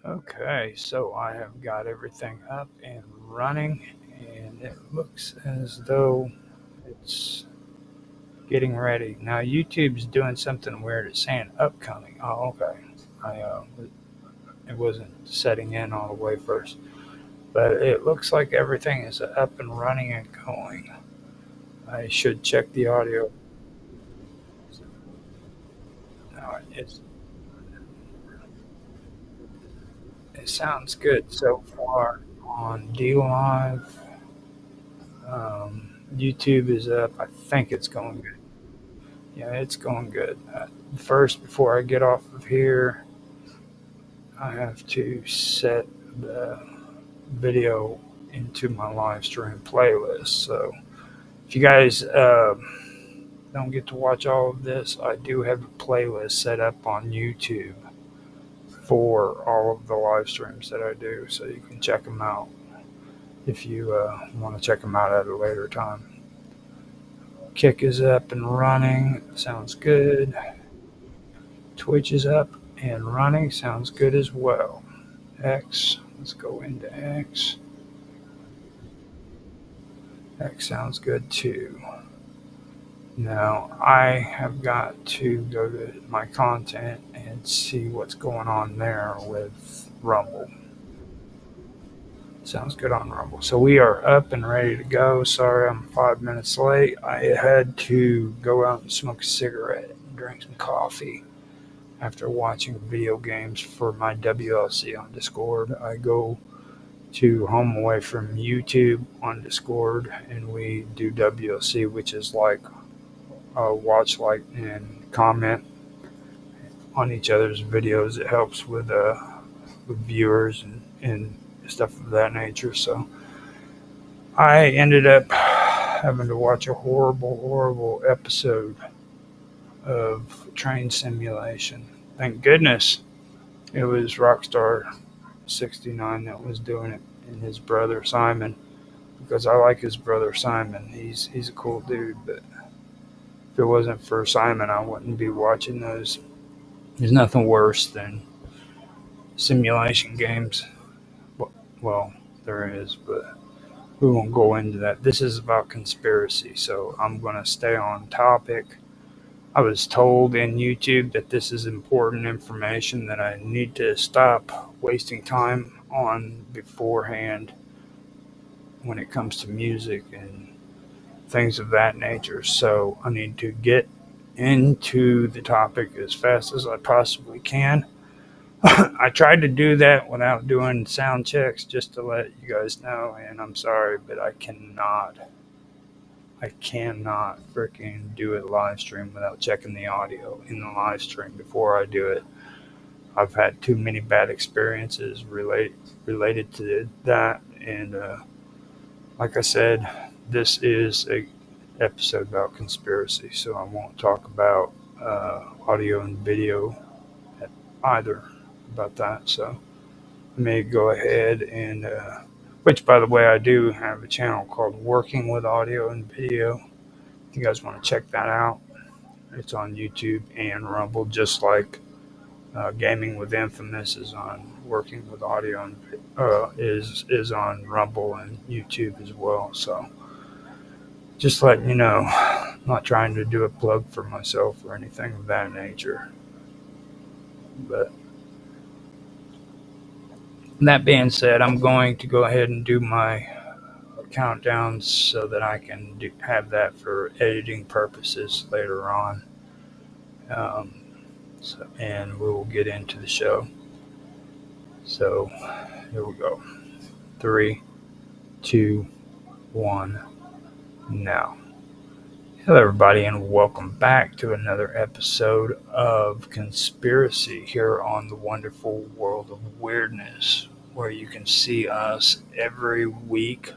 Okay, so I have got everything up and running, and it looks as though it's getting ready. Now, YouTube's doing something weird. It's saying upcoming. Oh, okay. It wasn't setting in all the way first, but it looks like everything is up and running and going. I should check the audio. No, it sounds good so far on D Live. YouTube is up. I think it's going good. Yeah, it's going good. First, before I get off of here, I have to set the video into my live stream playlist. So if you guys don't get to watch all of this, I do have a playlist set up on YouTube for all of the live streams that I do. So you can check them out if you want to check them out at a later time. Kick is up and running. Sounds good. Twitch is up and running. Sounds good as well. X. Let's go into X. X sounds good too. Now I have got to go to my content and see what's going on there with Rumble. Sounds good on Rumble. So we are up and ready to go. Sorry I'm 5 minutes late. I had to go out and smoke a cigarette and drink some coffee after watching video games for my WLC on Discord. I go to Home Away from YouTube on Discord, and we do WLC, which is like watch, like, and comment on each other's videos. It helps with viewers and stuff of that nature. So I ended up having to watch a horrible episode of Train Simulation. Thank goodness it was Rockstar 69 that was doing it, and his brother Simon, because I like his brother Simon. He's a cool dude, but if it wasn't for Simon, I wouldn't be watching those. There's nothing worse than simulation games. Well, there is, but we won't go into that. This is about conspiracy, so I'm going to stay on topic. I was told in YouTube that this is important information that I need to stop wasting time on beforehand when it comes to music and things of that nature. So I need to get into the topic as fast as I possibly can. I tried to do that without doing sound checks just to let you guys know, and I'm sorry, but I cannot. I cannot freaking do a live stream without checking the audio in the live stream before I do it. I've had too many bad experiences related to that, and like I said, this is a episode about conspiracy, so I won't talk about audio and video either about that. So I may go ahead and, which by the way, I do have a channel called Working with Audio and Video. If you guys want to check that out, it's on YouTube and Rumble, just like Gaming with Infamous is on Working with Audio and is on Rumble and YouTube as well. So just letting you know, I'm not trying to do a plug for myself or anything of that nature. But that being said, I'm going to go ahead and do my countdowns so that I can have that for editing purposes later on. Um, and we'll get into the show. So here we go. Three, two, one, now. Hello, everybody, and welcome back to another episode of Conspiracy here on the wonderful world of weirdness, where you can see us every week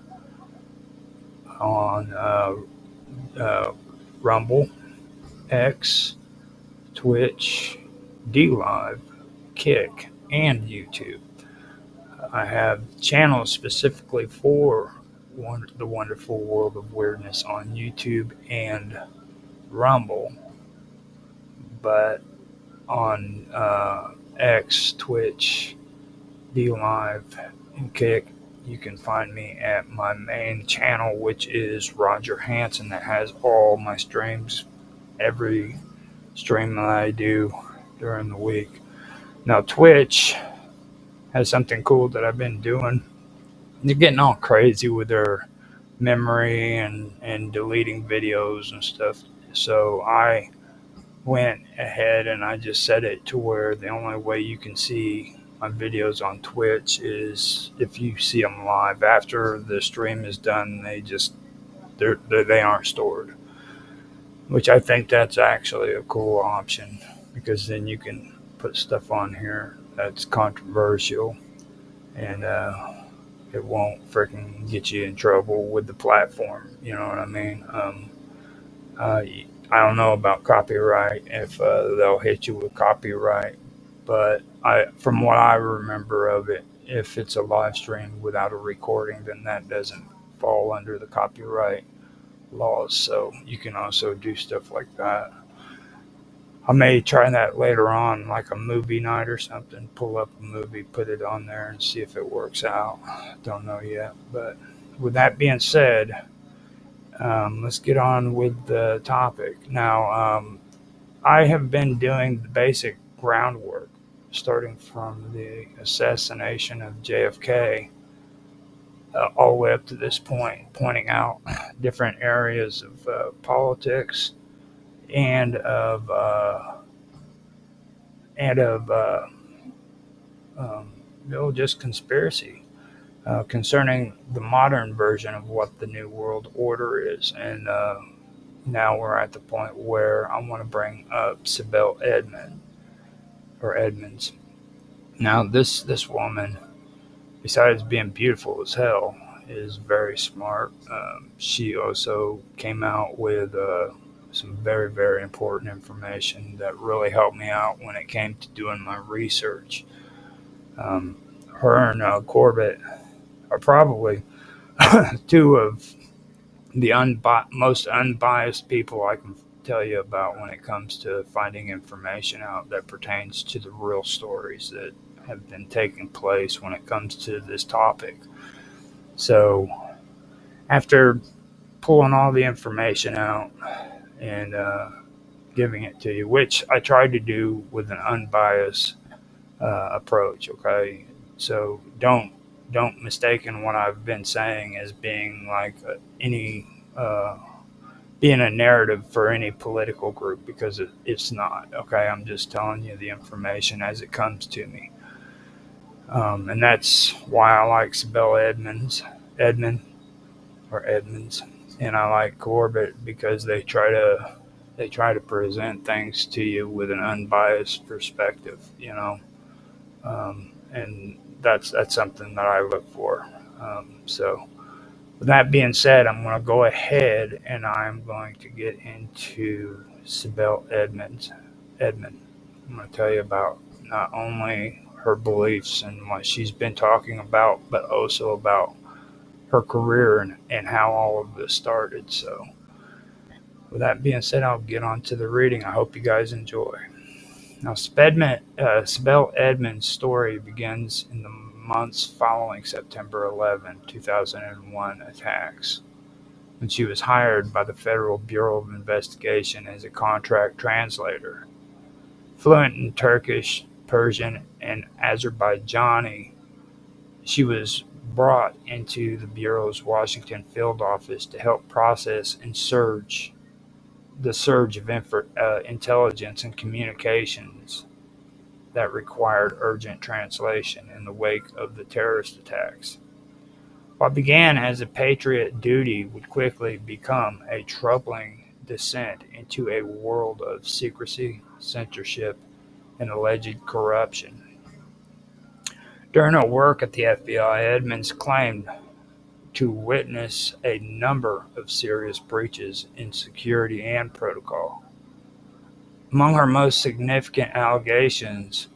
on uh, Rumble, X, Twitch, D Live, Kick, and YouTube. I have channels specifically for the wonderful world of weirdness on YouTube and Rumble, but on X, Twitch, DLive and Kick. You can find me at my main channel, which is Roger Hanson, that has all my streams, every stream that I do during the week. Now, Twitch has something cool that I've been doing. They're getting all crazy with their memory and deleting videos and stuff. So I went ahead and I just set it to where the only way you can see my videos on Twitch is if you see them live. After the stream is done, they aren't stored, which I think that's actually a cool option, because then you can put stuff on here that's controversial, and it won't freaking get you in trouble with the platform. You know what I mean? Uh, I don't know about copyright, if they'll hit you with copyright, but from what I remember of it, if it's a live stream without a recording, then that doesn't fall under the copyright laws. So you can also do stuff like that. I may try that later on, like a movie night or something. Pull up a movie, put it on there, and see if it works out. Don't know yet. But with that being said, let's get on with the topic. Now, I have been doing the basic groundwork, starting from the assassination of JFK all the way up to this point, pointing out different areas of politics and of just conspiracy concerning the modern version of what the New World Order is. And now we're at the point where I want to bring up Sibel Edmonds. Now, this woman, besides being beautiful as hell, is very smart. She also came out with some very, very important information that really helped me out when it came to doing my research. Her and Corbett are probably two of the most unbiased people I can tell you about when it comes to finding information out that pertains to the real stories that have been taking place when it comes to this topic. So, after pulling all the information out and giving it to you, which I tried to do with an unbiased approach. Okay, so don't mistaken what I've been saying as being like any being a narrative for any political group, because it's not. Okay, I'm just telling you the information as it comes to me, and that's why I like Sibel Edmonds, and I like Corbett, because they try to present things to you with an unbiased perspective, and that's something that I look for. So, with that being said, I'm going to go ahead and I'm going to get into Sibel Edmond. I'm going to tell you about not only her beliefs and what she's been talking about, but also about her career and how all of this started. So, with that being said, I'll get on to the reading. I hope you guys enjoy. Now, Sibel Edmonds' story begins in the months following September 11, 2001 attacks, when she was hired by the Federal Bureau of Investigation as a contract translator. Fluent in Turkish, Persian, and Azerbaijani, she was brought into the Bureau's Washington field office to help process and the surge of intelligence and communications that required urgent translation in the wake of the terrorist attacks. What began as a patriot duty would quickly become a troubling descent into a world of secrecy, censorship, and alleged corruption. During her work at the FBI, Edmonds claimed to witness a number of serious breaches in security and protocol. Among her most significant allegations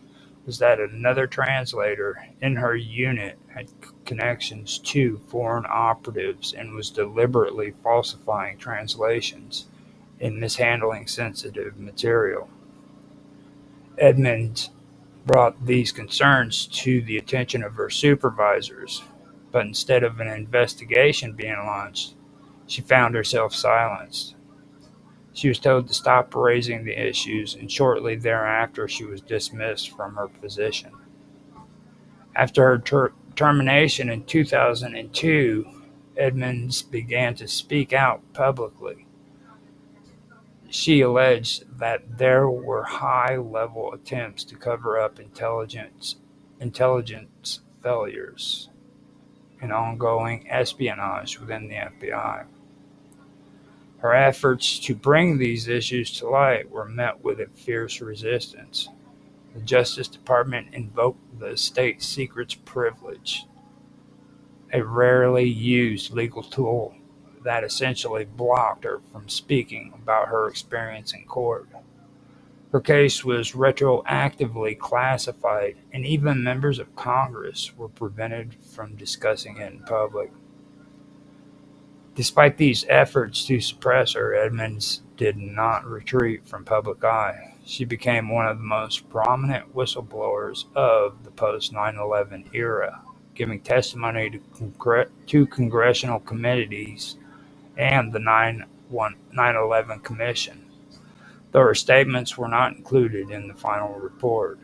was that another translator in her unit had connections to foreign operatives and was deliberately falsifying translations and mishandling sensitive material. Edmonds brought these concerns to the attention of her supervisors, but instead of an investigation being launched, she found herself silenced. She was told to stop raising the issues, and shortly thereafter she was dismissed from her position. After her termination in 2002, Edmonds began to speak out publicly. She alleged that there were high-level attempts to cover up intelligence failures and ongoing espionage within the FBI. Her efforts to bring these issues to light were met with a fierce resistance. The Justice Department invoked the state secrets privilege, a rarely used legal tool that essentially blocked her from speaking about her experience in court. Her case was retroactively classified, and even members of Congress were prevented from discussing it in public. Despite these efforts to suppress her, Edmonds did not retreat from public eye. She became one of the most prominent whistleblowers of the post-9/11 era, giving testimony to congressional committees and the 9/11 Commission, though her statements were not included in the final report.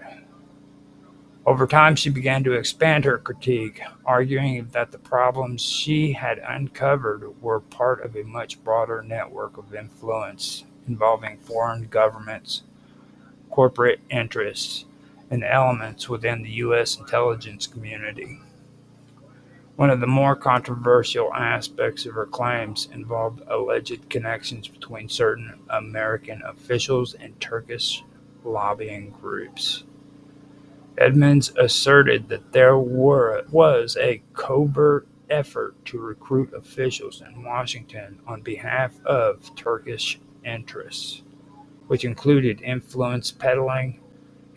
Over time, she began to expand her critique, arguing that the problems she had uncovered were part of a much broader network of influence involving foreign governments, corporate interests, and elements within the U.S. intelligence community. One of the more controversial aspects of her claims involved alleged connections between certain American officials and Turkish lobbying groups. Edmonds asserted that there was a covert effort to recruit officials in Washington on behalf of Turkish interests, which included influence peddling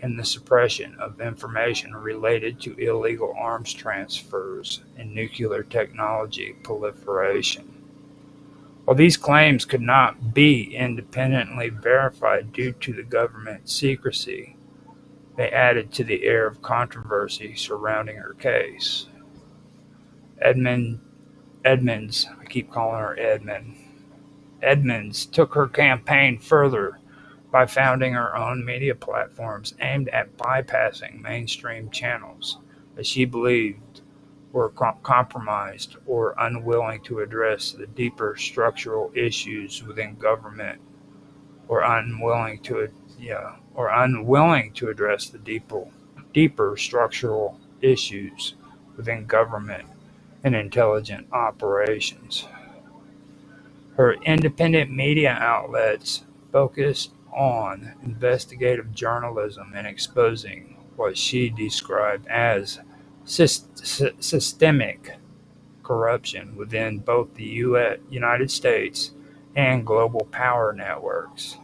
and the suppression of information related to illegal arms transfers and nuclear technology proliferation. While these claims could not be independently verified due to the government secrecy, they added to the air of controversy surrounding her case. Edmonds, I keep calling her Edmund, Edmonds took her campaign further by founding her own media platforms aimed at bypassing mainstream channels that she believed were compromised or unwilling to address the deeper structural issues within government, or unwilling to address the deeper structural issues within government and intelligence operations. Her independent media outlets focused on investigative journalism and exposing what she described as systemic corruption within both the United States and global power networks.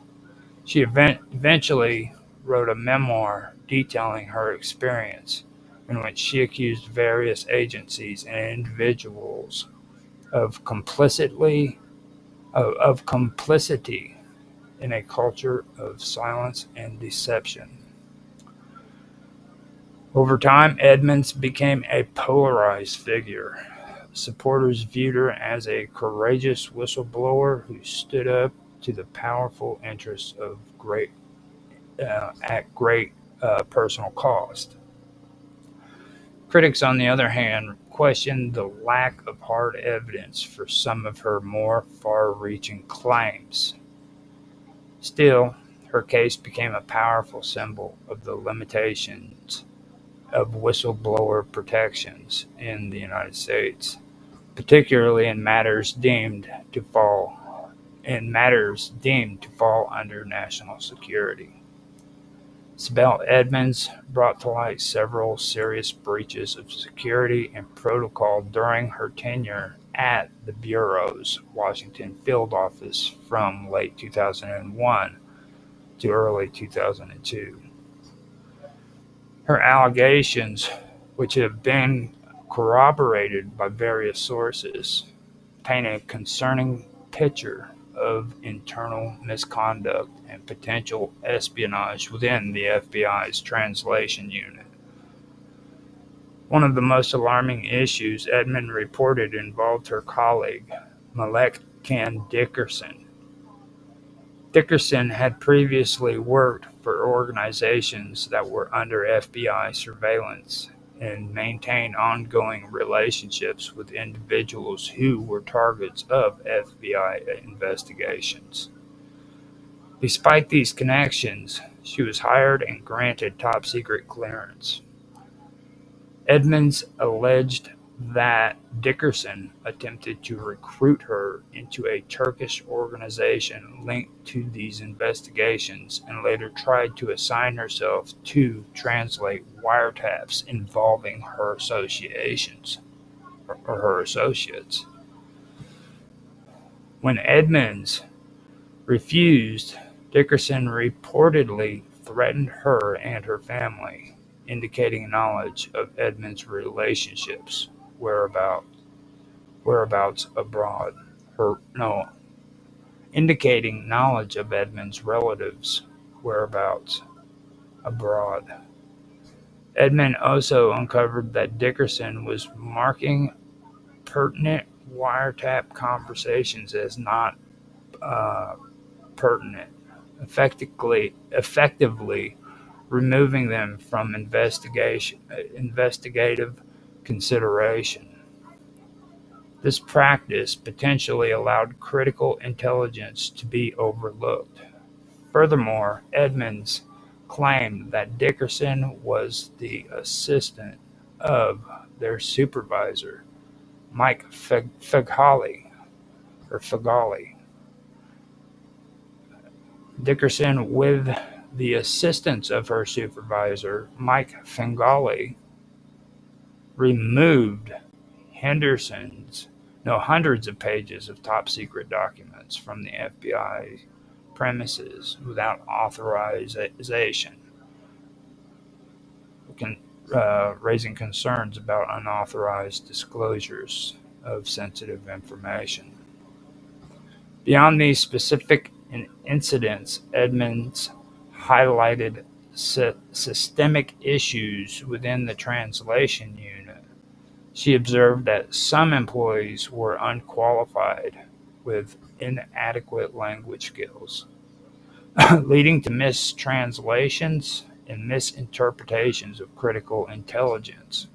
She eventually wrote a memoir detailing her experience, in which she accused various agencies and individuals of complicity in a culture of silence and deception. Over time, Edmonds became a polarized figure. Supporters viewed her as a courageous whistleblower who stood up to the powerful interests of at great personal cost. Critics, on the other hand, questioned the lack of hard evidence for some of her more far-reaching claims. Still, her case became a powerful symbol of the limitations of whistleblower protections in the United States, particularly in matters deemed to fall under national security. Sibel Edmonds brought to light several serious breaches of security and protocol during her tenure at the Bureau's Washington field office from late 2001 to early 2002. Her allegations, which have been corroborated by various sources, paint a concerning picture of internal misconduct and potential espionage within the FBI's translation unit. One of the most alarming issues Edmund reported involved her colleague, Malek Can Dickerson. Dickerson had previously worked for organizations that were under FBI surveillance and maintained ongoing relationships with individuals who were targets of FBI investigations. Despite these connections, she was hired and granted top-secret clearance. Edmonds alleged that Dickerson attempted to recruit her into a Turkish organization linked to these investigations and later tried to assign herself to translate wiretaps involving her associates. When Edmonds refused, Dickerson reportedly threatened her and her family, indicating knowledge of Edmonds' relationships, whereabouts abroad. Indicating knowledge of Edmonds' relatives' whereabouts abroad. Edmond also uncovered that Dickerson was marking pertinent wiretap conversations as not pertinent, effectively removing them from investigative consideration. This practice potentially allowed critical intelligence to be overlooked. Furthermore, Edmonds claimed that Dickerson was the assistant of their supervisor, Mike Fagali. Dickerson, with the assistance of her supervisor, Mike Fagali, removed hundreds of pages of top-secret documents from the FBI premises without authorization, raising concerns about unauthorized disclosures of sensitive information. Beyond these specific incidents, Edmonds highlighted systemic issues within the translation unit. She observed that some employees were unqualified with inadequate language skills, leading to mistranslations and misinterpretations of critical intelligence.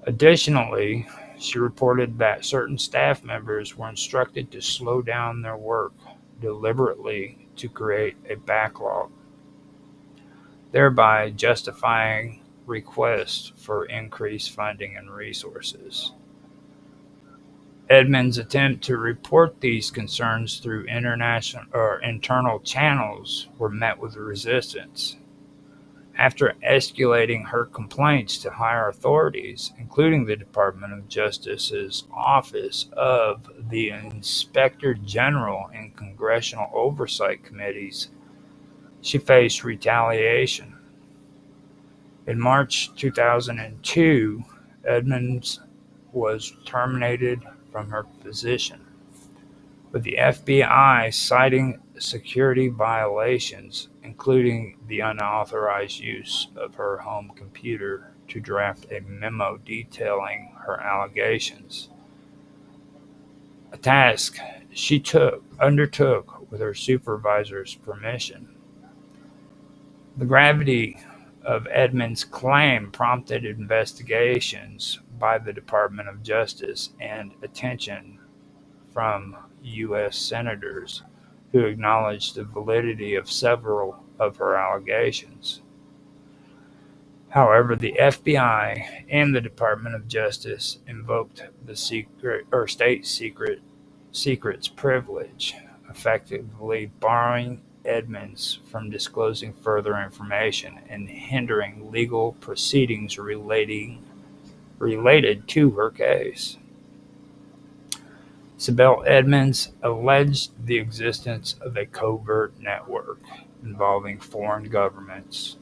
Additionally, she reported that certain staff members were instructed to slow down their work deliberately to create a backlog, thereby justifying requests for increased funding and resources. Edmonds' attempt to report these concerns through internal channels were met with resistance. After escalating her complaints to higher authorities, including the Department of Justice's Office of the Inspector General and Congressional Oversight Committees, she faced retaliation. In March 2002, Edmonds was terminated from her position, with the FBI citing security violations, including the unauthorized use of her home computer to draft a memo detailing her allegations, a task she undertook with her supervisor's permission. The gravity of Edmonds' claim prompted investigations by the Department of Justice and attention from U.S. senators who acknowledged the validity of several of her allegations. However, the FBI and the Department of Justice invoked the state secrets privilege, effectively barring Edmonds from disclosing further information and hindering legal proceedings related to her case. Sibel Edmonds alleged the existence of a covert network involving foreign governments,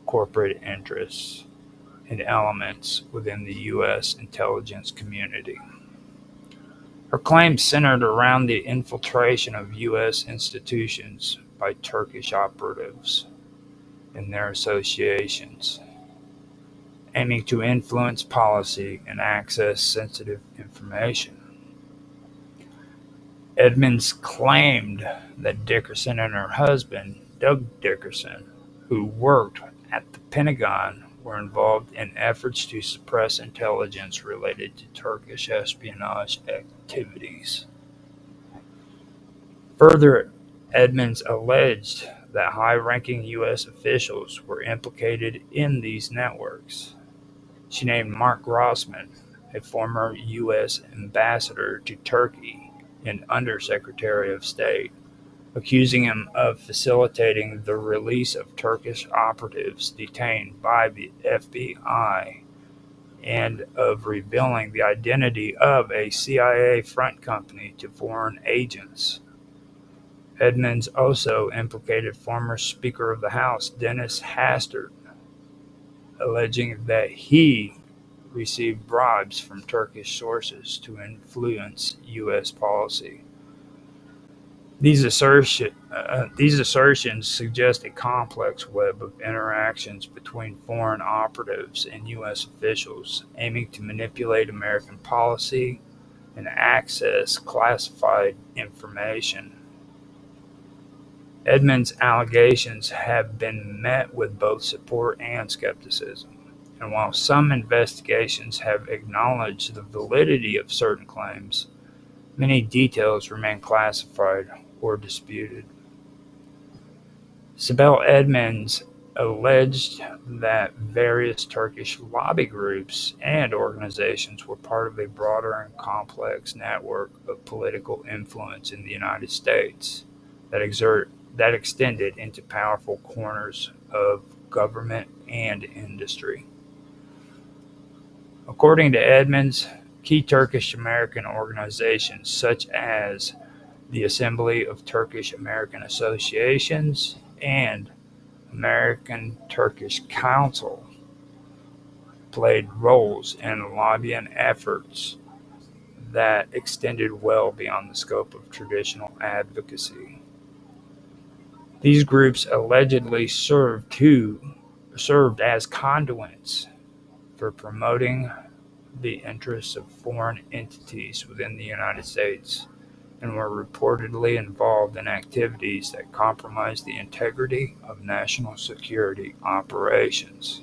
corporate interests, and elements within the U.S. intelligence community. Her claims centered around the infiltration of U.S. institutions by Turkish operatives and their associations, aiming to influence policy and access sensitive information. Edmonds claimed that Dickerson and her husband, Doug Dickerson, who worked at the Pentagon, were involved in efforts to suppress intelligence related to Turkish espionage activities. Further, Edmonds alleged that high-ranking U.S. officials were implicated in these networks. She named Mark Grossman, a former U.S. ambassador to Turkey and Undersecretary of State, accusing him of facilitating the release of Turkish operatives detained by the FBI and of revealing the identity of a CIA front company to foreign agents. Edmonds also implicated former Speaker of the House Dennis Hastert, alleging that he received bribes from Turkish sources to influence U.S. policy. These assertions suggest a complex web of interactions between foreign operatives and U.S. officials aiming to manipulate American policy and access classified information. Edmonds' allegations have been met with both support and skepticism, and while some investigations have acknowledged the validity of certain claims, many details remain classified or disputed. Sibel Edmonds alleged that various Turkish lobby groups and organizations were part of a broader and complex network of political influence in the United States that extended into powerful corners of government and industry. According to Edmonds, key Turkish-American organizations such as the Assembly of Turkish-American Associations and American-Turkish Council played roles in lobbying efforts that extended well beyond the scope of traditional advocacy. These groups allegedly served as conduits for promoting the interests of foreign entities within the United States and were reportedly involved in activities that compromised the integrity of national security operations.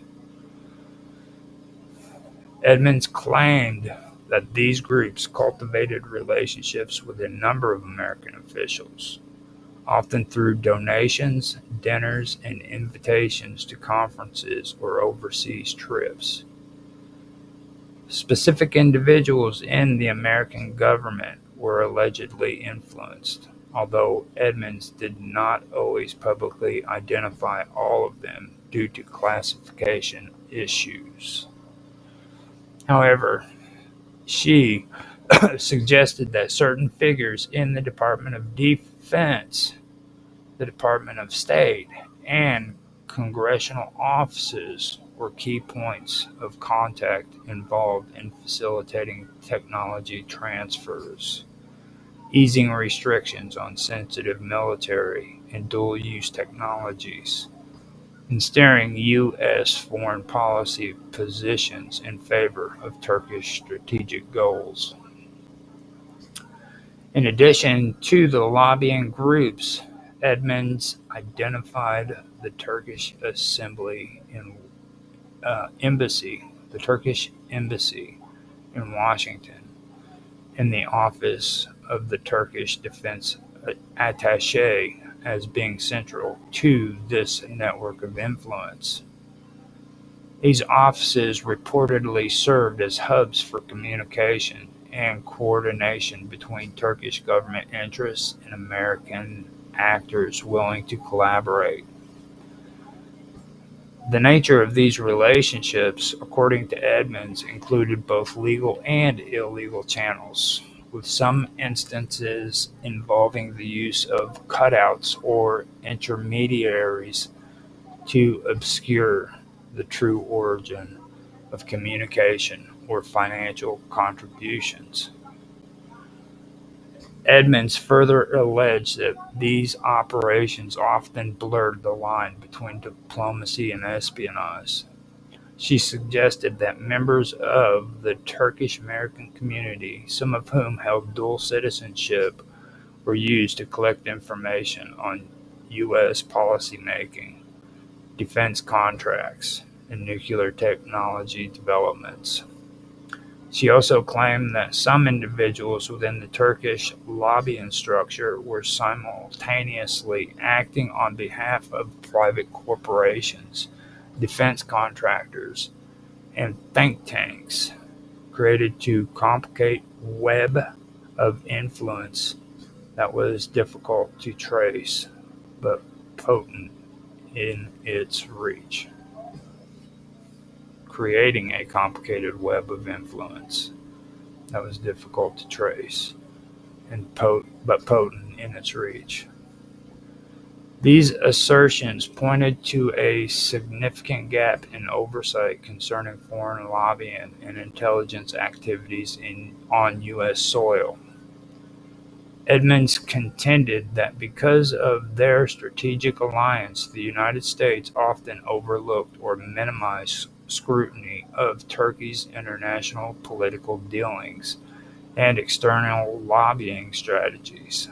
Edmonds claimed that these groups cultivated relationships with a number of American officials, often through donations, dinners, and invitations to conferences or overseas trips. Specific individuals in the American government were allegedly influenced, although Edmonds did not always publicly identify all of them due to classification issues. However, she suggested that certain figures in the Department of Defense, the Department of State, and congressional offices were key points of contact involved in facilitating technology transfers, easing restrictions on sensitive military and dual-use technologies, and steering U.S. foreign policy positions in favor of Turkish strategic goals. In addition to the lobbying groups, Edmonds identified the Turkish Turkish embassy in Washington, and the office of the Turkish defense attaché as being central to this network of influence. These offices reportedly served as hubs for communication and coordination between Turkish government interests and American actors willing to collaborate. The nature of these relationships, according to Edmonds, included both legal and illegal channels, with some instances involving the use of cutouts or intermediaries to obscure the true origin of communication or financial contributions. Edmonds further alleged that these operations often blurred the line between diplomacy and espionage. She suggested that members of the Turkish-American community, some of whom held dual citizenship, were used to collect information on U.S. policymaking, defense contracts, and nuclear technology developments. She also claimed that some individuals within the Turkish lobbying structure were simultaneously acting on behalf of private corporations, defense contractors, and think tanks, created to complicate web of influence that was difficult to trace but potent in its reach. Creating a complicated web of influence that was difficult to trace and but potent in its reach. These assertions pointed to a significant gap in oversight concerning foreign lobbying and intelligence activities on U.S. soil. Edmonds contended that because of their strategic alliance, the United States often overlooked or minimized scrutiny of Turkey's international political dealings and external lobbying strategies.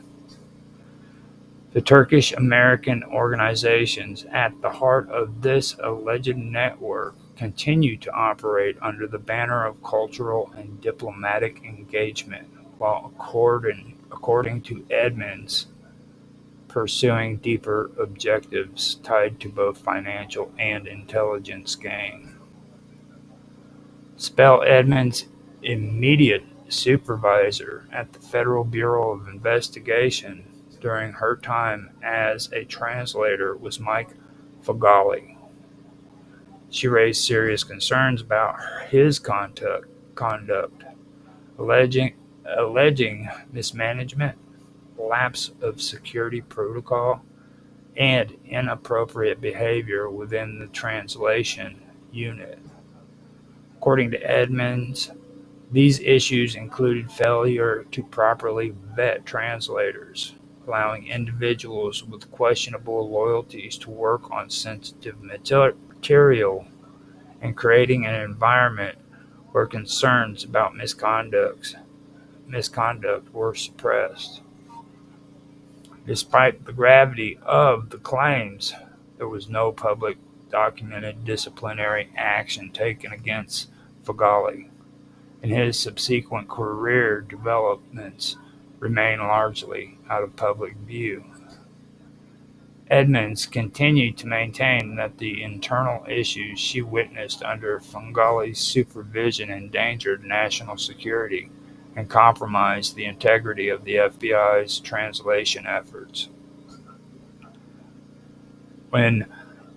The Turkish-American organizations at the heart of this alleged network continue to operate under the banner of cultural and diplomatic engagement, while according to Edmonds, pursuing deeper objectives tied to both financial and intelligence gain. Spell Edmonds' immediate supervisor at the Federal Bureau of Investigation during her time as a translator was Mike Fagali. She raised serious concerns about his conduct, alleging mismanagement, lapse of security protocol, and inappropriate behavior within the translation unit. According to Edmonds, these issues included failure to properly vet translators, allowing individuals with questionable loyalties to work on sensitive material, and creating an environment where concerns about misconduct were suppressed. Despite the gravity of the claims, there was no public documented disciplinary action taken against Fagali, and his subsequent career developments remain largely out of public view. Edmonds continued to maintain that the internal issues she witnessed under Fagali's supervision endangered national security and compromised the integrity of the FBI's translation efforts. When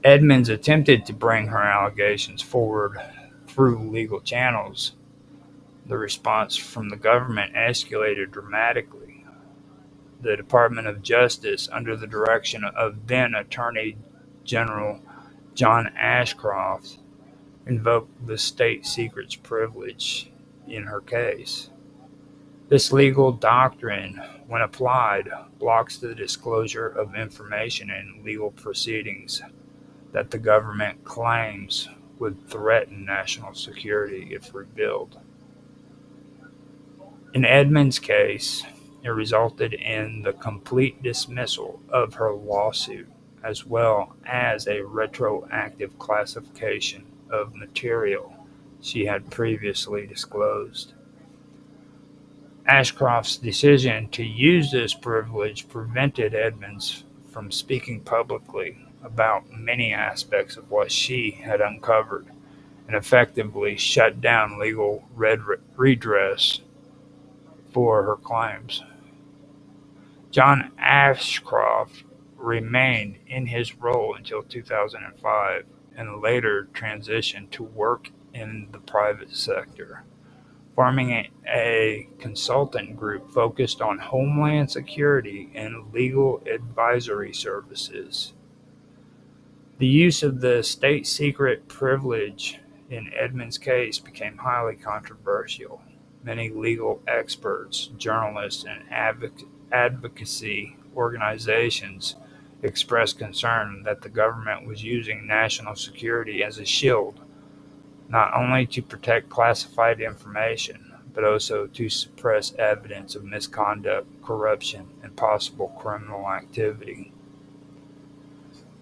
Edmonds attempted to bring her allegations forward through legal channels, the response from the government escalated dramatically. The Department of Justice, under the direction of then Attorney General John Ashcroft, invoked the state secrets privilege in her case. This legal doctrine, when applied, blocks the disclosure of information in legal proceedings that the government claims would threaten national security if revealed. In Edmonds' case, it resulted in the complete dismissal of her lawsuit, as well as a retroactive classification of material she had previously disclosed. Ashcroft's decision to use this privilege prevented Edmonds from speaking publicly about many aspects of what she had uncovered, and effectively shut down legal redress for her claims. John Ashcroft remained in his role until 2005 and later transitioned to work in the private sector, forming a consultant group focused on homeland security and legal advisory services. The use of the state secret privilege in Edmonds' case became highly controversial. Many legal experts, journalists, and advocacy organizations expressed concern that the government was using national security as a shield, not only to protect classified information, but also to suppress evidence of misconduct, corruption, and possible criminal activity.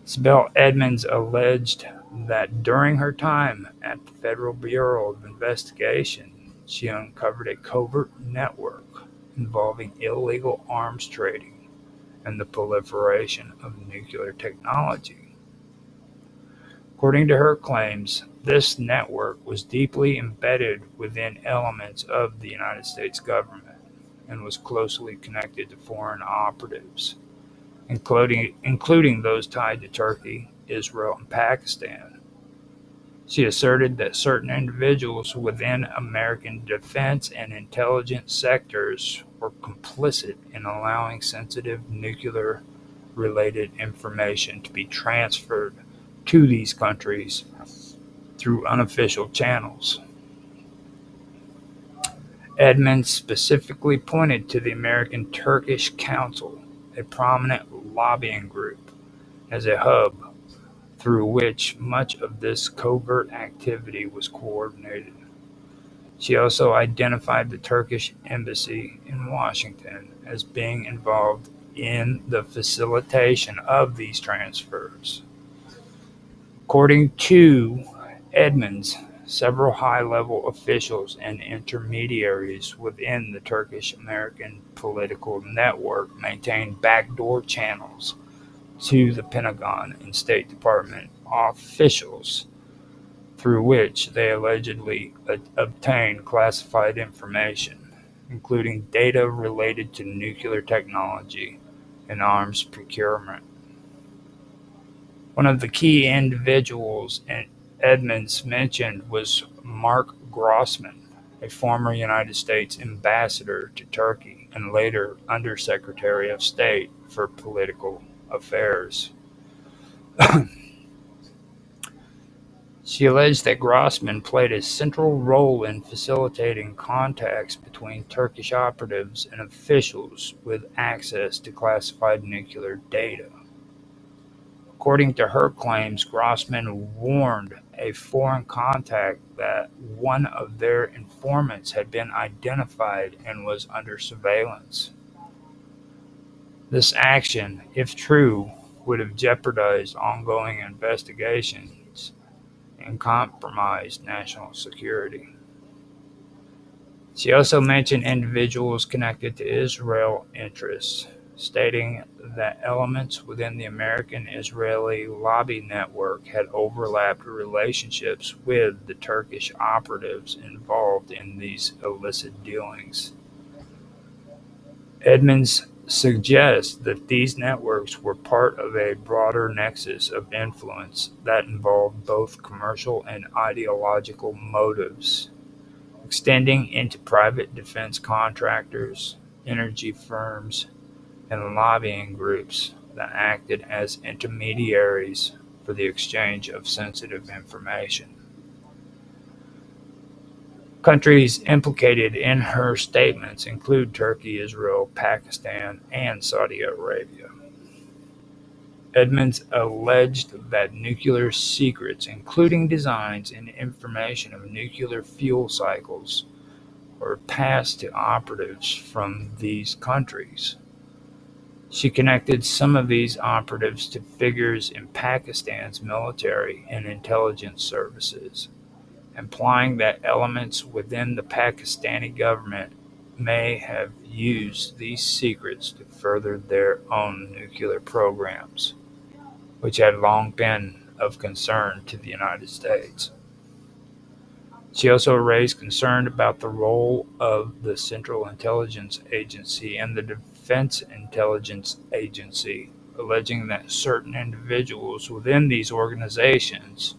Sibel Edmonds alleged that during her time at the Federal Bureau of Investigation, she uncovered a covert network involving illegal arms trading and the proliferation of nuclear technology. According to her claims, this network was deeply embedded within elements of the United States government and was closely connected to foreign operatives, including those tied to Turkey, Israel, and Pakistan. She asserted that certain individuals within American defense and intelligence sectors were complicit in allowing sensitive nuclear-related information to be transferred to these countries through unofficial channels. Edmonds specifically pointed to the American-Turkish Council, a prominent lobbying group, as a hub through which much of this covert activity was coordinated. She also identified the Turkish embassy in Washington as being involved in the facilitation of these transfers. According to Edmonds, several high-level officials and intermediaries within the Turkish-American political network maintained backdoor channels to the Pentagon and State Department officials through which they allegedly obtained classified information, including data related to nuclear technology and arms procurement. One of the key individuals Edmonds mentioned was Mark Grossman, a former United States ambassador to Turkey and later Undersecretary of State for Political Affairs. She alleged that Grossman played a central role in facilitating contacts between Turkish operatives and officials with access to classified nuclear data. According to her claims, Grossman warned a foreign contact that one of their informants had been identified and was under surveillance. This action, if true, would have jeopardized ongoing investigations and compromised national security. She also mentioned individuals connected to Israel interests, stating that elements within the American-Israeli lobby network had overlapped relationships with the Turkish operatives involved in these illicit dealings. Edmonds suggests that these networks were part of a broader nexus of influence that involved both commercial and ideological motives, extending into private defense contractors, energy firms, and lobbying groups that acted as intermediaries for the exchange of sensitive information. Countries implicated in her statements include Turkey, Israel, Pakistan, and Saudi Arabia. Edmonds alleged that nuclear secrets, including designs and information of nuclear fuel cycles, were passed to operatives from these countries. She connected some of these operatives to figures in Pakistan's military and intelligence services, implying that elements within the Pakistani government may have used these secrets to further their own nuclear programs, which had long been of concern to the United States. She also raised concern about the role of the Central Intelligence Agency and the Defense Intelligence Agency, alleging that certain individuals within these organizations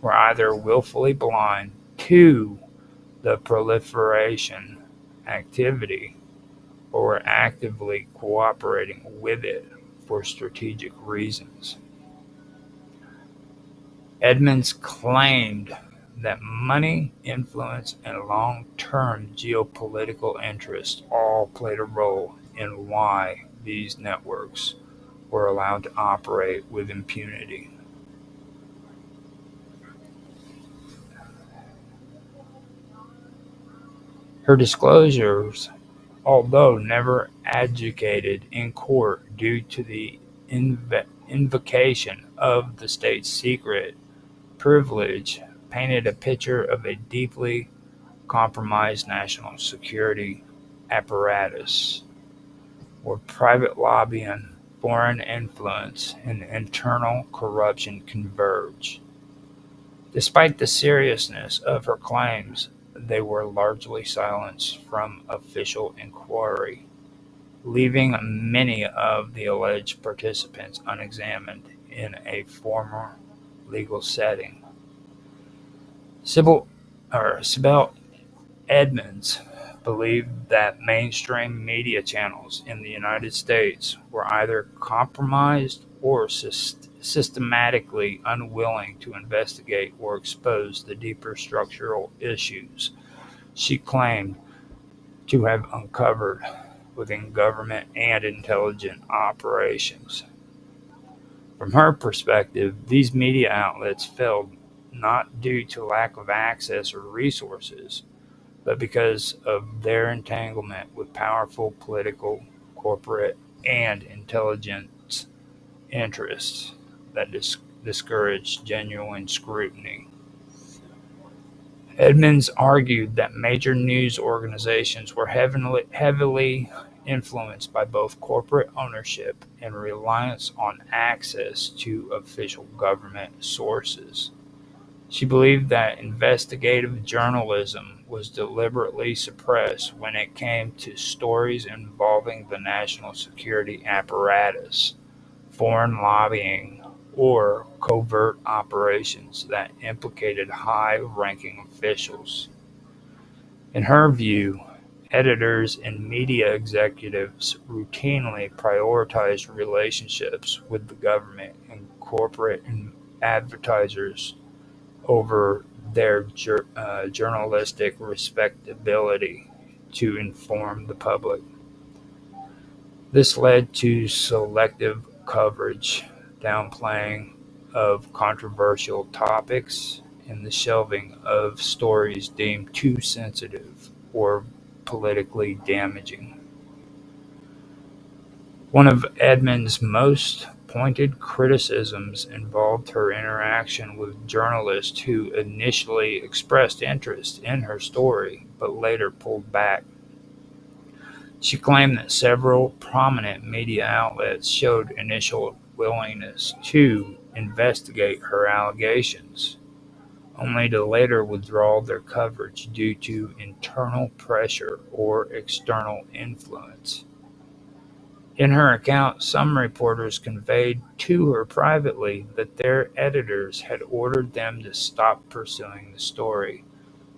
were either willfully blind to the proliferation activity or were actively cooperating with it for strategic reasons. Edmonds claimed that money, influence, and long-term geopolitical interests all played a role in why these networks were allowed to operate with impunity. Her disclosures, although never adjudicated in court due to the invocation of the state secret privilege, painted a picture of a deeply compromised national security apparatus where private lobbying, foreign influence, and internal corruption converge. Despite the seriousness of her claims, they were largely silenced from official inquiry, leaving many of the alleged participants unexamined in a formal legal setting. Sibel Edmonds believed that mainstream media channels in the United States were either compromised or systematically unwilling to investigate or expose the deeper structural issues she claimed to have uncovered within government and intelligence operations. From her perspective, these media outlets failed not due to lack of access or resources, but because of their entanglement with powerful political, corporate, and intelligence interests that discouraged genuine scrutiny. Edmonds argued that major news organizations were heavily influenced by both corporate ownership and reliance on access to official government sources. She believed that investigative journalism was deliberately suppressed when it came to stories involving the national security apparatus, foreign lobbying, or covert operations that implicated high-ranking officials. In her view, editors and media executives routinely prioritized relationships with the government and corporate advertisers over their journalistic respectability to inform the public. This led to selective coverage, downplaying of controversial topics, and the shelving of stories deemed too sensitive or politically damaging. One of Edmonds' most pointed criticisms involved her interaction with journalists who initially expressed interest in her story but later pulled back. She claimed that several prominent media outlets showed initial willingness to investigate her allegations, only to later withdraw their coverage due to internal pressure or external influence. In her account, some reporters conveyed to her privately that their editors had ordered them to stop pursuing the story,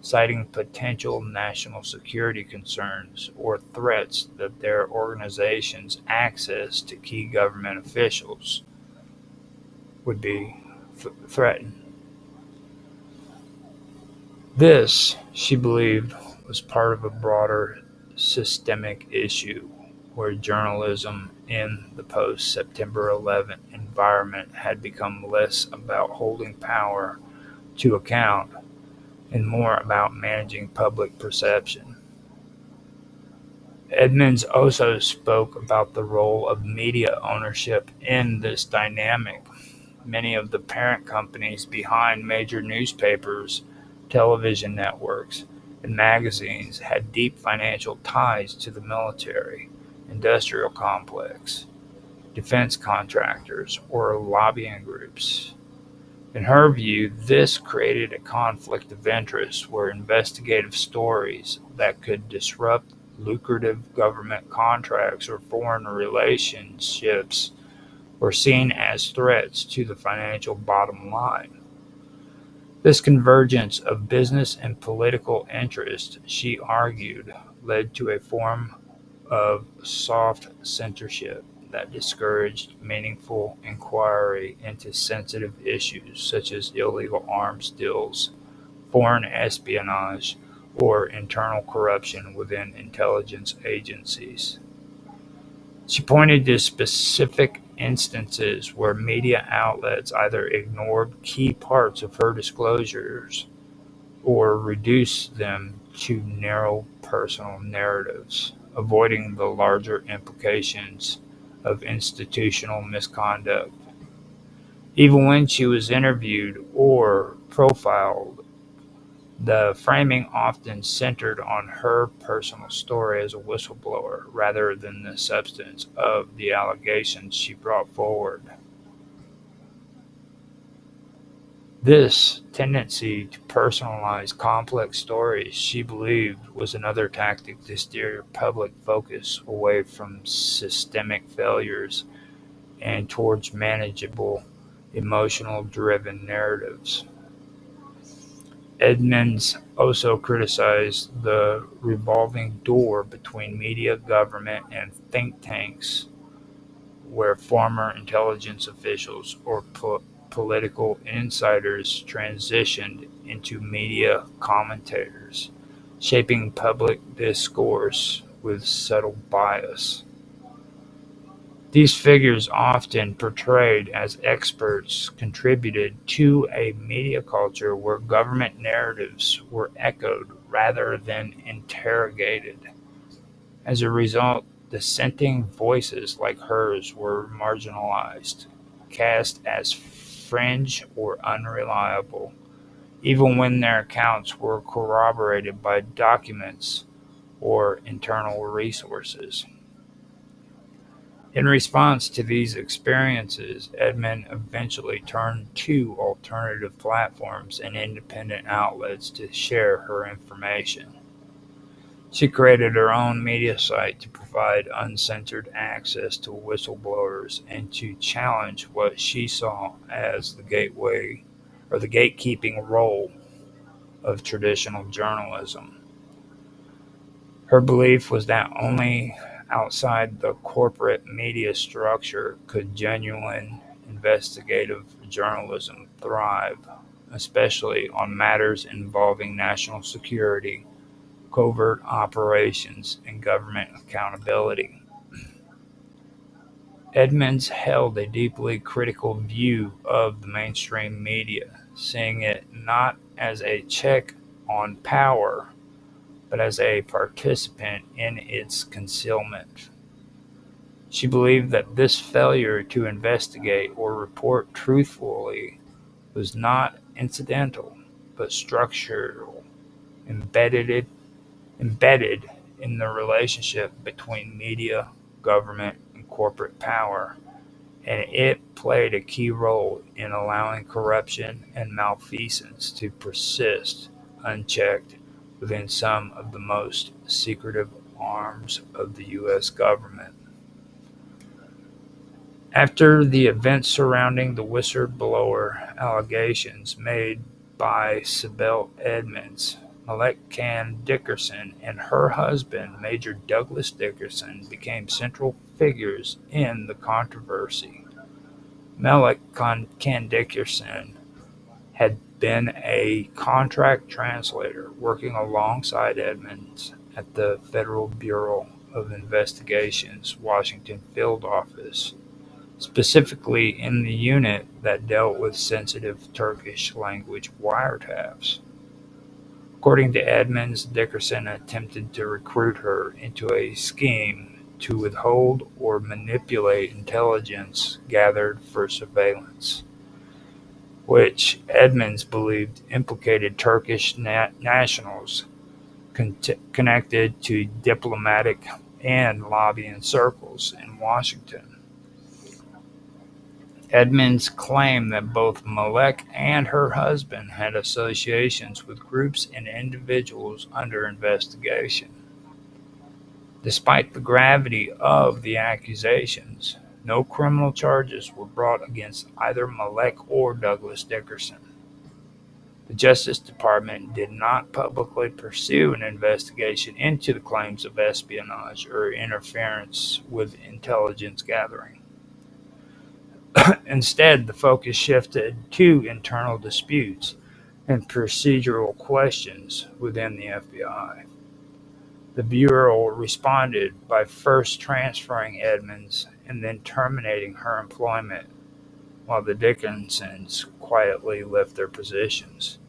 citing potential national security concerns or threats that their organization's access to key government officials would be threatened. This, she believed, was part of a broader systemic issue where journalism in the post-September 11 environment had become less about holding power to account and more about managing public perception. Edmonds also spoke about the role of media ownership in this dynamic. Many of the parent companies behind major newspapers, television networks, and magazines had deep financial ties to the military, industrial complex, defense contractors, or lobbying groups. In her view, this created a conflict of interest where investigative stories that could disrupt lucrative government contracts or foreign relationships were seen as threats to the financial bottom line. This convergence of business and political interest, she argued, led to a form of soft censorship that discouraged meaningful inquiry into sensitive issues such as illegal arms deals, foreign espionage, or internal corruption within intelligence agencies. She pointed to specific instances where media outlets either ignored key parts of her disclosures or reduced them to narrow personal narratives, avoiding the larger implications of institutional misconduct. Even when she was interviewed or profiled, the framing often centered on her personal story as a whistleblower rather than the substance of the allegations she brought forward. This tendency to personalize complex stories, she believed, was another tactic to steer public focus away from systemic failures and towards manageable, emotional driven narratives. Edmonds also criticized the revolving door between media, government, and think tanks, where former intelligence officials or political insiders transitioned into media commentators, shaping public discourse with subtle bias. These figures, often portrayed as experts, contributed to a media culture where government narratives were echoed rather than interrogated. As a result, dissenting voices like hers were marginalized, cast as fringe or unreliable, even when their accounts were corroborated by documents or internal resources. In response to these experiences, Edmond eventually turned to alternative platforms and independent outlets to share her information. She created her own media site to provide uncensored access to whistleblowers and to challenge what she saw as the gateway or the gatekeeping role of traditional journalism. Her belief was that only outside the corporate media structure could genuine investigative journalism thrive, especially on matters involving national security, covert operations, and government accountability. Edmonds held a deeply critical view of the mainstream media, seeing it not as a check on power, but as a participant in its concealment. She believed that this failure to investigate or report truthfully was not incidental, but structural, embedded embedded in the relationship between media, government, and corporate power, and it played a key role in allowing corruption and malfeasance to persist unchecked within some of the most secretive arms of the U.S. government. After the events surrounding the whistleblower allegations made by Sibel Edmonds, Malek Dickerson and her husband, Major Douglas Dickerson, became central figures in the controversy. Malek Dickerson had been a contract translator working alongside Edmonds at the Federal Bureau of Investigation's Washington field office, specifically in the unit that dealt with sensitive Turkish language wiretaps. According to Edmonds, Dickerson attempted to recruit her into a scheme to withhold or manipulate intelligence gathered for surveillance, which Edmonds believed implicated Turkish nationals connected to diplomatic and lobbying circles in Washington. Edmonds claimed that both Malek and her husband had associations with groups and individuals under investigation. Despite the gravity of the accusations, no criminal charges were brought against either Malek or Douglas Dickerson. The Justice Department did not publicly pursue an investigation into the claims of espionage or interference with intelligence gathering. Instead, the focus shifted to internal disputes and procedural questions within the FBI. The Bureau responded by first transferring Edmonds and then terminating her employment, while the Dickersons quietly left their positions.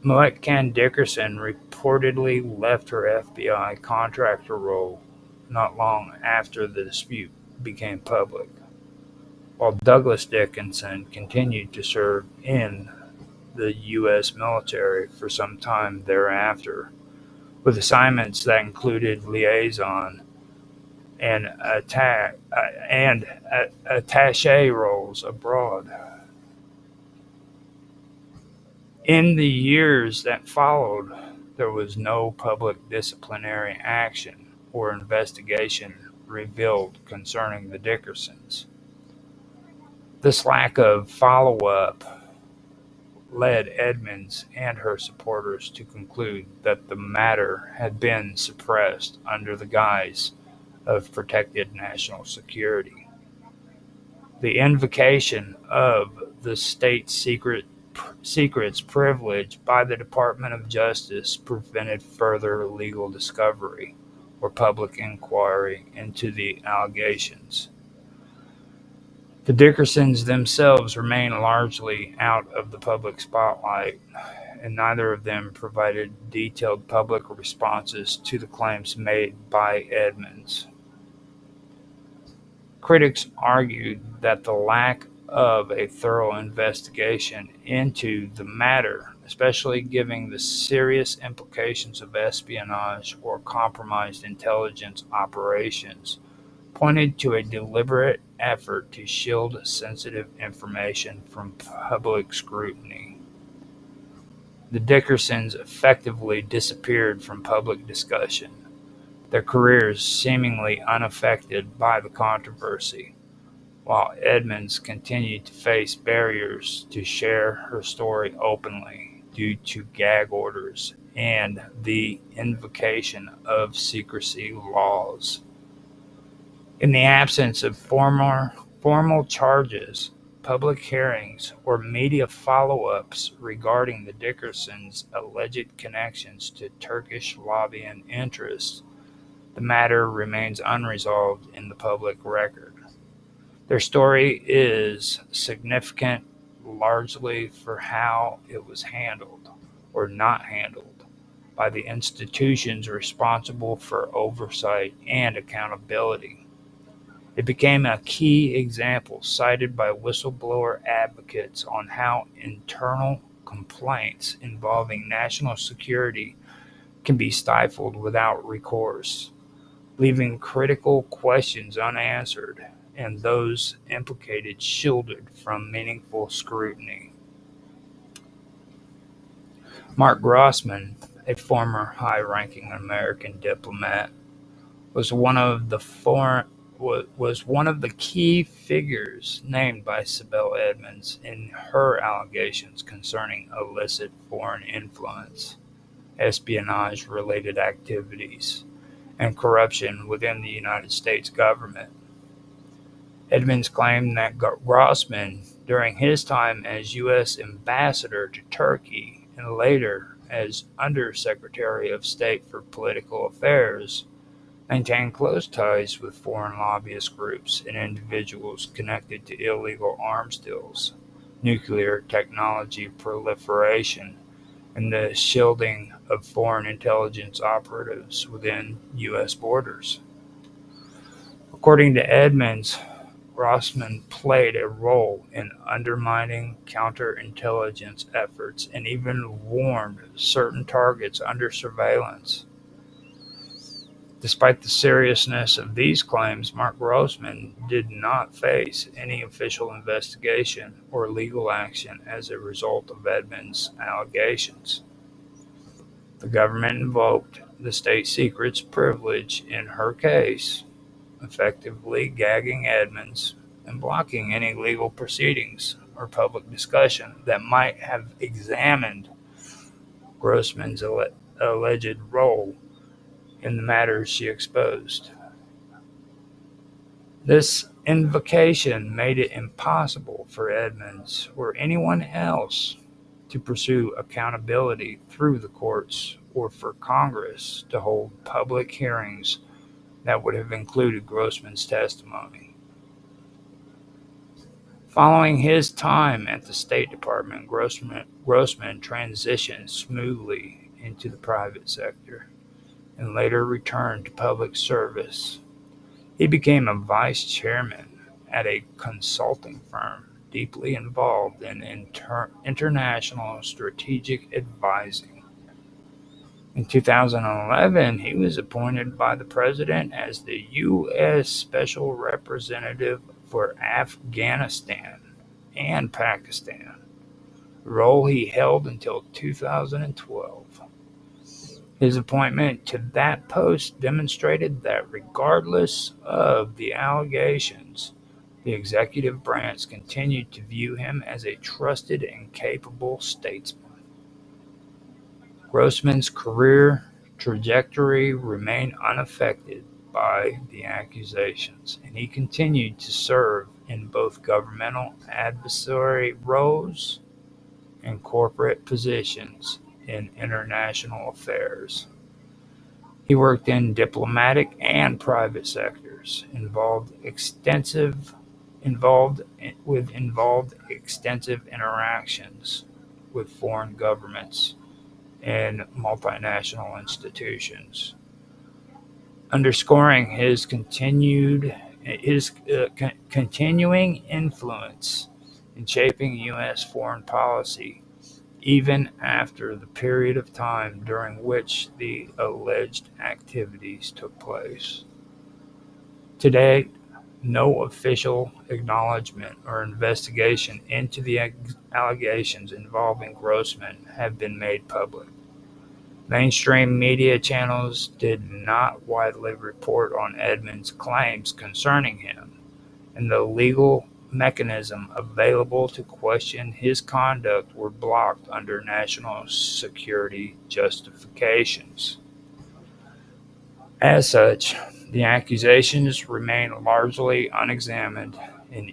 Melecan Dickerson reportedly left her FBI contractor role not long after the dispute became public, while Douglas Dickinson continued to serve in the U.S. military for some time thereafter, with assignments that included liaison and attaché roles abroad. In the years that followed, there was no public disciplinary action or investigation revealed concerning the Dickersons. This lack of follow-up led Edmonds and her supporters to conclude that the matter had been suppressed under the guise of protected national security. The invocation of the state secrets privilege by the Department of Justice prevented further legal discovery or public inquiry into the allegations. The Dickersons themselves remain largely out of the public spotlight, and neither of them provided detailed public responses to the claims made by Edmonds. Critics argued that the lack of a thorough investigation into the matter, especially given the serious implications of espionage or compromised intelligence operations, pointed to a deliberate effort to shield sensitive information from public scrutiny. The Dickersons effectively disappeared from public discussion, their careers seemingly unaffected by the controversy, while Edmonds continued to face barriers to share her story openly due to gag orders and the invocation of secrecy laws. In the absence of formal charges, public hearings, or media follow-ups regarding the Dickersons' alleged connections to Turkish lobbying interests, the matter remains unresolved in the public record. Their story is significant largely for how it was handled or not handled by the institutions responsible for oversight and accountability. It became a key example cited by whistleblower advocates on how internal complaints involving national security can be stifled without recourse, leaving critical questions unanswered and those implicated shielded from meaningful scrutiny. Mark Grossman, a former high-ranking American diplomat, was one of the key figures named by Sibel Edmonds in her allegations concerning illicit foreign influence, espionage-related activities, and corruption within the United States government. Edmonds claimed that Grossman, during his time as U.S. ambassador to Turkey and later as Undersecretary of State for Political Affairs, maintained close ties with foreign lobbyist groups and individuals connected to illegal arms deals, nuclear technology proliferation, and the shielding of foreign intelligence operatives within U.S. borders. According to Edmonds, Grossman played a role in undermining counterintelligence efforts and even warned certain targets under surveillance. Despite the seriousness of these claims, Mark Grossman did not face any official investigation or legal action as a result of Edmonds' allegations. The government invoked the state secrets privilege in her case, effectively gagging Edmonds and blocking any legal proceedings or public discussion that might have examined Grossman's alleged role in the matters she exposed. This invocation made it impossible for Edmonds or anyone else to pursue accountability through the courts or for Congress to hold public hearings that would have included Grossman's testimony. Following his time at the State Department, Grossman transitioned smoothly into the private sector and later returned to public service. He became a vice chairman at a consulting firm deeply involved in international strategic advising. In 2011, he was appointed by the president as the U.S. Special Representative for Afghanistan and Pakistan, a role he held until 2012. His appointment to that post demonstrated that regardless of the allegations, the executive branch continued to view him as a trusted and capable statesman. Grossman's career trajectory remained unaffected by the accusations, and he continued to serve in both governmental advisory roles and corporate positions in international affairs. He worked in diplomatic and private sectors, involved extensive interactions with foreign governments and multinational institutions, underscoring his continuing influence in shaping U.S. foreign policy even after the period of time during which the alleged activities took place. To date, no official acknowledgement or investigation into the allegations involving Grossman have been made public. Mainstream media channels did not widely report on Edmonds' claims concerning him, and the legal mechanism available to question his conduct were blocked under national security justifications. As such, the accusations remain largely unexamined in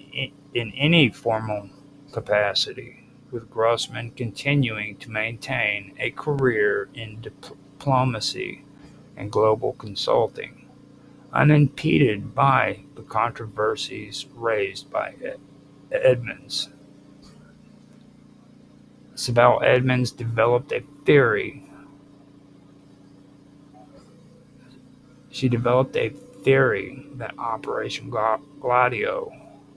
any formal capacity, with Grossman continuing to maintain a career in diplomacy and global consulting, unimpeded by the controversies raised by Edmonds. Sibel Edmonds developed a theory. She developed a theory that Operation Gladio,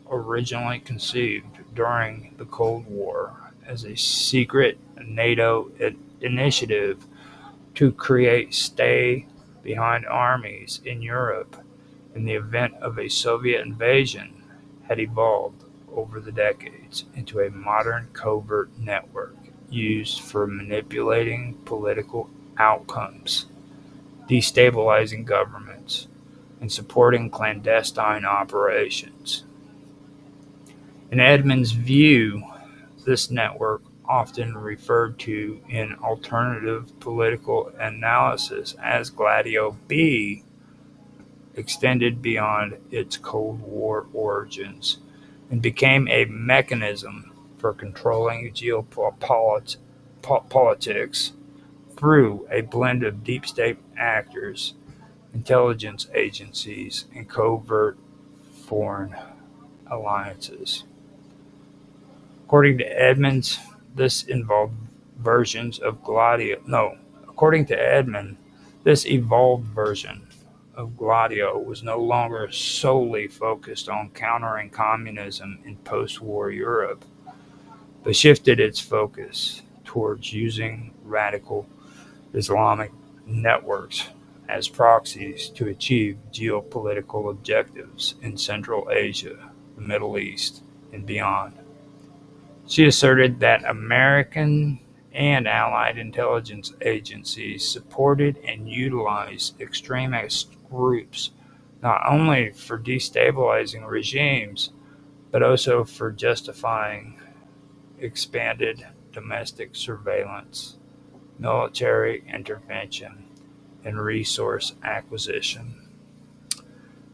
originally conceived during the Cold War as a secret NATO initiative to create stay-behind armies in Europe in the event of a Soviet invasion, had evolved over the decades into a modern covert network used for manipulating political outcomes, destabilizing governments, and supporting clandestine operations. In Edmonds' view, this network, often referred to in alternative political analysis as Gladio B, extended beyond its Cold War origins and became a mechanism for controlling geopolitics through a blend of deep state actors, intelligence agencies, and covert foreign alliances. According to Edmonds, this involved versions of Gladio. No, according to Edmond, this evolved version of Gladio was no longer solely focused on countering communism in post-war Europe, but shifted its focus towards using radical Islamic networks as proxies to achieve geopolitical objectives in Central Asia, the Middle East, and beyond. She asserted that American and Allied intelligence agencies supported and utilized extremist groups not only for destabilizing regimes, but also for justifying expanded domestic surveillance, military intervention, and resource acquisition.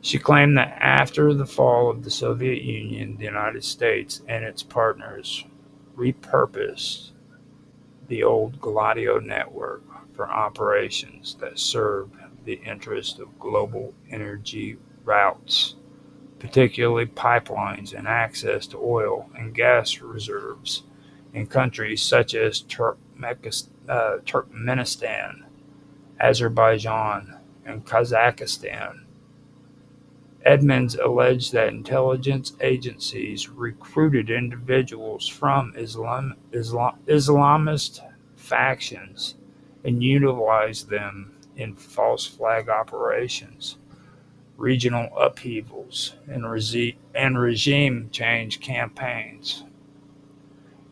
She claimed that after the fall of the Soviet Union, the United States and its partners repurposed the old Gladio network for operations that served the interest of global energy routes, particularly pipelines and access to oil and gas reserves in countries such as Turkmenistan, Azerbaijan, and Kazakhstan. Edmonds alleged that intelligence agencies recruited individuals from Islamist factions and utilized them in false flag operations, regional upheavals, and regime change campaigns.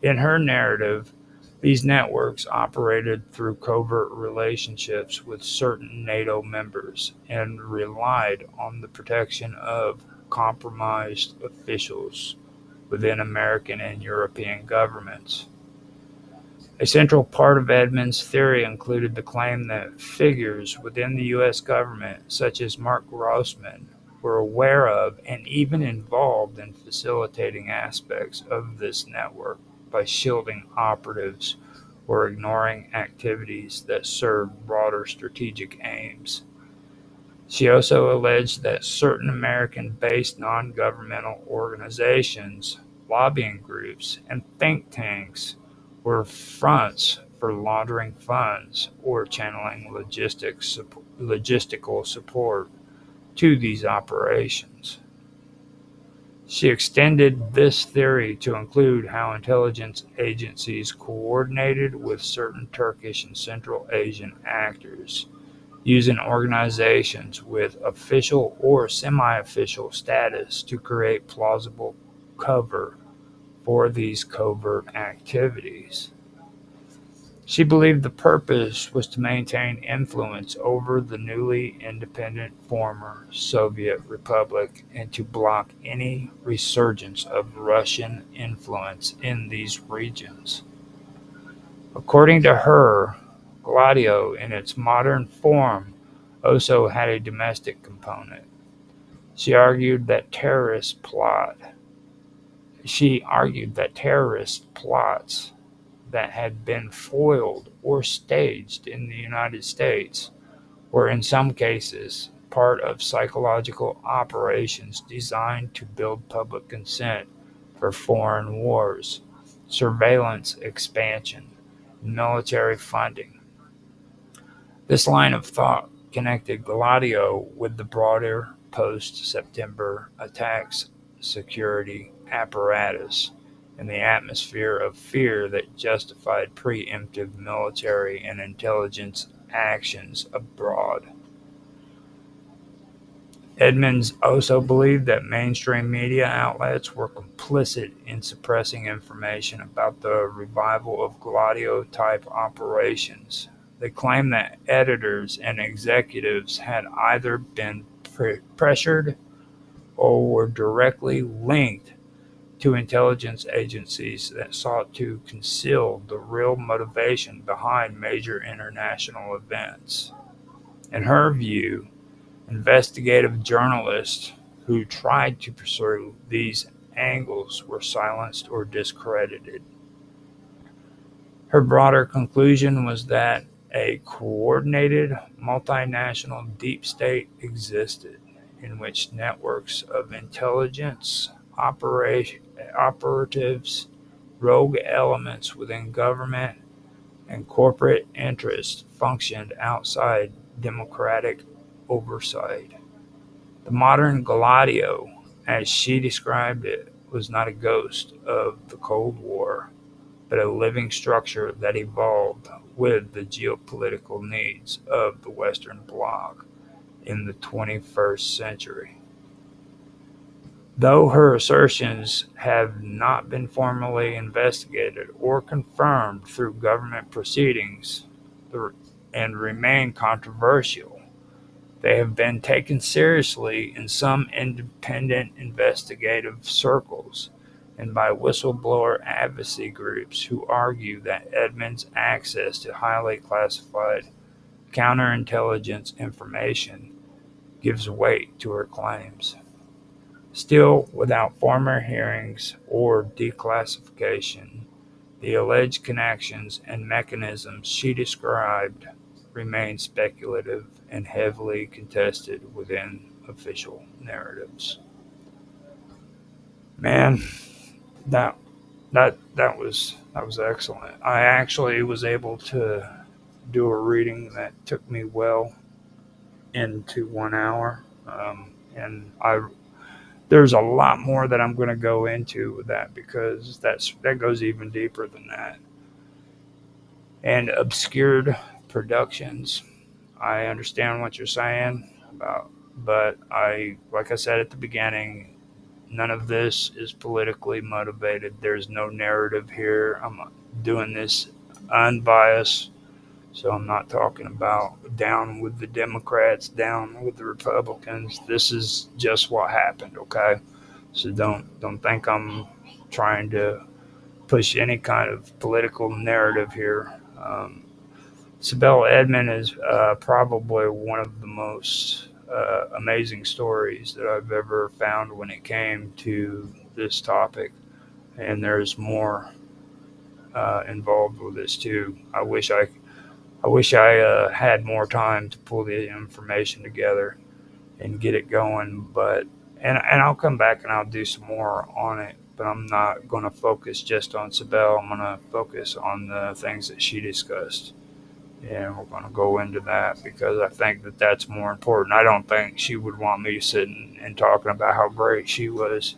In her narrative, these networks operated through covert relationships with certain NATO members and relied on the protection of compromised officials within American and European governments. A central part of Edmonds' theory included the claim that figures within the U.S. government, such as Mark Grossman, were aware of and even involved in facilitating aspects of this network by shielding operatives or ignoring activities that served broader strategic aims. She also alleged that certain American-based non-governmental organizations, lobbying groups, and think tanks were fronts for laundering funds or channeling logistical support to these operations. She extended this theory to include how intelligence agencies coordinated with certain Turkish and Central Asian actors, using organizations with official or semi-official status to create plausible cover for these covert activities. She believed the purpose was to maintain influence over the newly independent former Soviet republic and to block any resurgence of Russian influence in these regions. According to her, Gladio in its modern form also had a domestic component. She argued that terrorist plots that had been foiled or staged in the United States were in some cases part of psychological operations designed to build public consent for foreign wars, surveillance expansion, and military funding. This line of thought connected Gladio with the broader post-September attacks security apparatus and the atmosphere of fear that justified preemptive military and intelligence actions abroad. Edmonds also believed that mainstream media outlets were complicit in suppressing information about the revival of Gladio-type operations. They claimed that editors and executives had either been pressured or were directly linked to intelligence agencies that sought to conceal the real motivation behind major international events. In her view, investigative journalists who tried to pursue these angles were silenced or discredited. Her broader conclusion was that a coordinated multinational deep state existed in which networks of intelligence operatives, rogue elements within government, and corporate interests functioned outside democratic oversight. The modern Gladio, as she described it, was not a ghost of the Cold War, but a living structure that evolved with the geopolitical needs of the Western Bloc in the 21st century. Though her assertions have not been formally investigated or confirmed through government proceedings and remain controversial, they have been taken seriously in some independent investigative circles and by whistleblower advocacy groups who argue that Edmonds' access to highly classified counterintelligence information gives weight to her claims. Still, without formal hearings or declassification, The alleged connections and mechanisms she described remain speculative and heavily contested within official narratives. Man, that that was excellent. I actually was able to do a reading that took me well into 1 hour, and I there's a lot more that I'm going to go into with that because that goes even deeper than that. And obscured productions. I understand what you're saying about, but like I said at the beginning, none of this is politically motivated. There's no narrative here. I'm doing this unbiased, so I'm not talking about down with the Democrats, down with the Republicans. This is just what happened, okay? So don't think I'm trying to push any kind of political narrative here. Sibel Edmond is probably one of the most amazing stories that I've ever found when it came to this topic, and there's more involved with this too. I wish I had more time to pull the information together and get it going, but and I'll come back and I'll do some more on it. But I'm not going to focus just on Sibel. I'm going to focus on the things that she discussed. Yeah, we're going to go into that because I think that that's more important. I don't think she would want me sitting and talking about how great she was,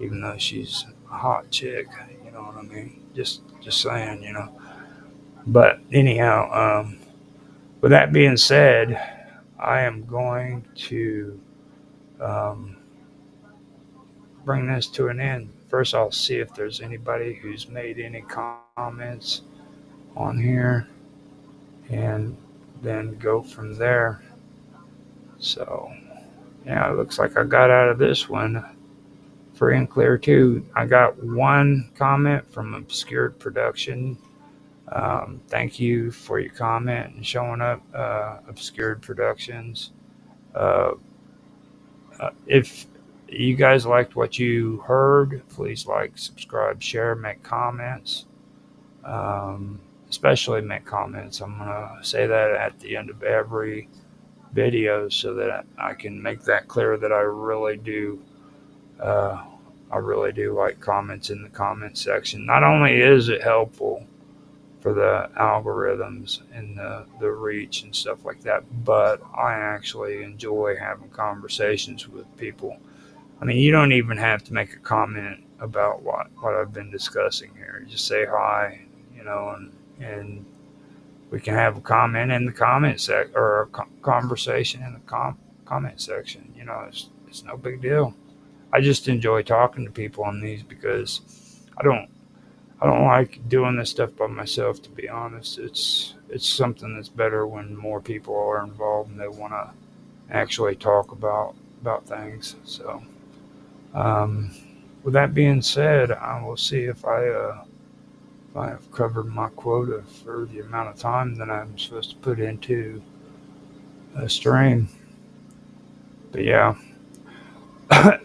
even though she's a hot chick. You know what I mean? Just saying, you know. But anyhow, with that being said, I am going to um, bring this to an end. First, I'll see if there's anybody who's made any comments on here, and then go from there. So, yeah, it looks like I got out of this one free and clear too. I got one comment from Obscured Production. Thank you for your comment and showing up, Obscured Productions. Uh, if you guys liked what you heard, please like, subscribe, share, make comments. Especially make comments. I'm gonna say that at the end of every video so that I can make that clear that uh, I really do like comments in the comment section. Not only is it helpful for the algorithms and the reach and stuff like that, but I actually enjoy having conversations with people. I mean, you don't even have to make a comment about what I've been discussing here. You just say hi, you know, and we can have a comment in the comment sec or a conversation in the comment section. You know, it's no big deal. I just enjoy talking to people on these because I don't I don't like doing this stuff by myself. To be honest, it's something that's better when more people are involved and they want to actually talk about things. So, um, with that being said, I will see if I have covered my quota for the amount of time that I'm supposed to put into a stream. But yeah,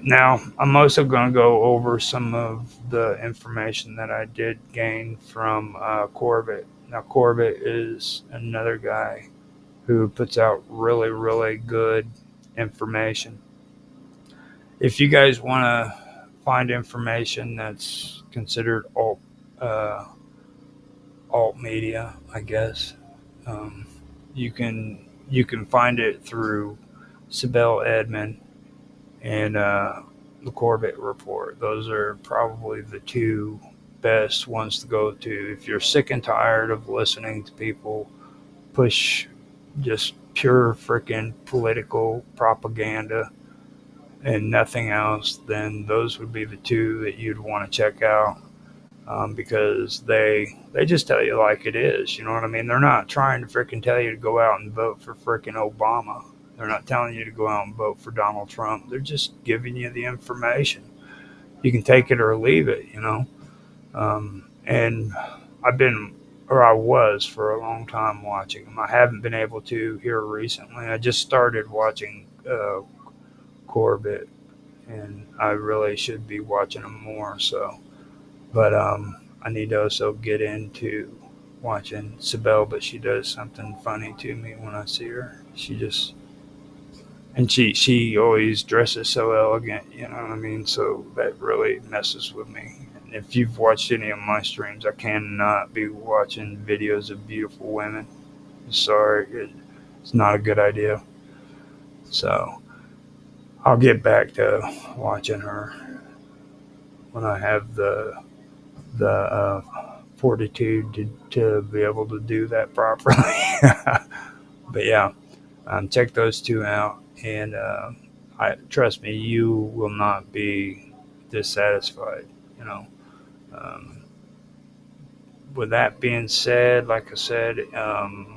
now I'm also going to go over some of the information that I did gain from Corbett. Now, Corbett is another guy who puts out really, really good information. If you guys want to find information that's considered uh, alt media, I guess, um, you can find it through Sibel Edmond and the Corbett Report. Those are probably the two best ones to go to if you're sick and tired of listening to people push just pure freaking political propaganda and nothing else. Then those would be the two that you'd want to check out, because they just tell you like it is. You know what I mean? They're not trying to freaking tell you to go out and vote for freaking Obama. They're not telling you to go out and vote for Donald Trump. They're just giving you the information. You can take it or leave it. You know. And I've been, or I was for a long time watching them. I haven't been able to here recently. I just started watching Corbett, and I really should be watching them more. So, but I need to also get into watching Sibel, but she does something funny to me when I see her. She always dresses so elegant, you know what I mean? So that really messes with me. And if you've watched any of my streams, I cannot be watching videos of beautiful women. Sorry, it's not a good idea. So I'll get back to watching her when I have the fortitude to be able to do that properly. But yeah, check those two out, and I trust me, you will not be dissatisfied. You know. Um, with that being said, like I said,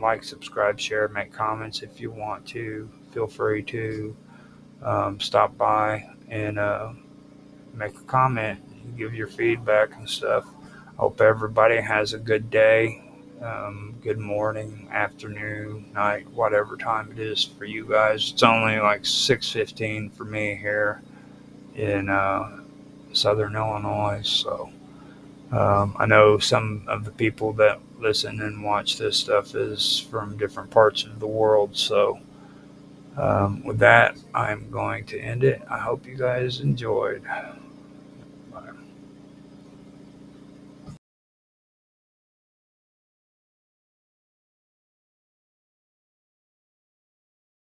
like, subscribe, share, make comments if you want to. Feel free to stop by and make a comment, give your feedback and stuff. Hope everybody has a good day, good morning, afternoon, night, whatever time it is for you guys. It's only like 6:15 for me here in Southern Illinois, so I know some of the people that listen and watch this stuff is from different parts of the world. So with that, I'm going to end it. I hope you guys enjoyed.